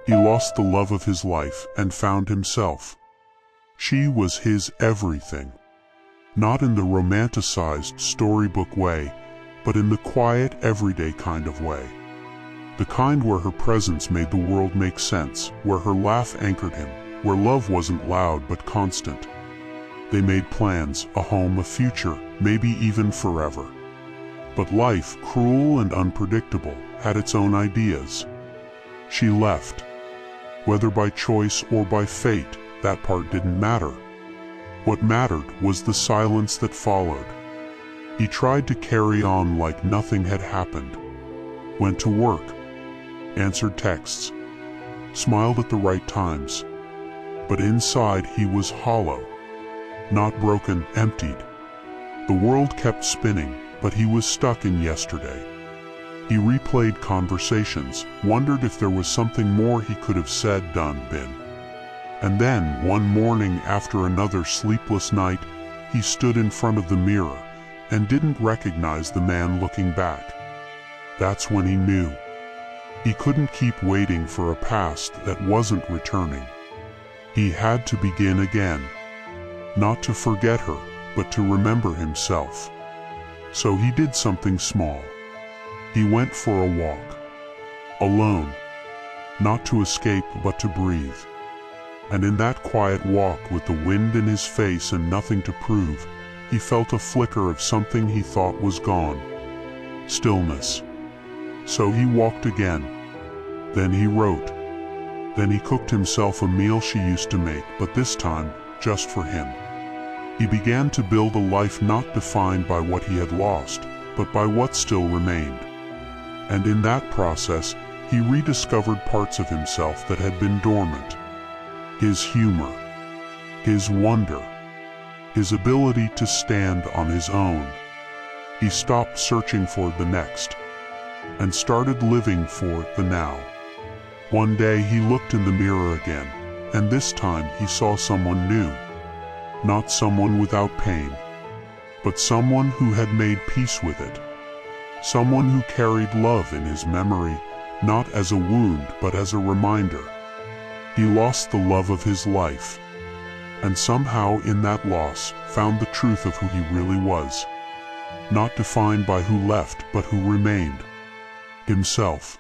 He lost the love of his life and found himself. She was his everything. Not in the romanticized storybook way, but in the quiet, everyday kind of way. The kind where her presence made the world make sense, where her laugh anchored him, where love wasn't loud but constant. They made plans, a home, a future, maybe even forever. But life, cruel and unpredictable, had its own ideas. She left. Whether by choice or by fate, that part didn't matter. What mattered was the silence that followed. He tried to carry on like nothing had happened. Went to work, answered texts, smiled at the right times. But inside he was hollow. Not broken, emptied. The world kept spinning, but he was stuck in yesterday. He replayed conversations, wondered if there was something more he could have said, done, been. And then, one morning after another sleepless night, he stood in front of the mirror and didn't recognize the man looking back. That's when he knew. He couldn't keep waiting for a past that wasn't returning. He had to begin again. Not to forget her, but to remember himself. So he did something small. He went for a walk. Alone. Not to escape, but to breathe. And in that quiet walk, with the wind in his face and nothing to prove, he felt a flicker of something he thought was gone. Stillness. So he walked again. Then he wrote. Then he cooked himself a meal she used to make, but this time, just for him. He began to build a life not defined by what he had lost, but by what still remained. And in that process, he rediscovered parts of himself that had been dormant. His humor, his wonder, his ability to stand on his own. He stopped searching for the next, and started living for the now. One day he looked in the mirror again, and this time he saw someone new. Not someone without pain, but someone who had made peace with it. Someone who carried love in his memory, not as a wound, but as a reminder. He lost the love of his life, and somehow in that loss found the truth of who he really was. Not defined by who left, but who remained. Himself.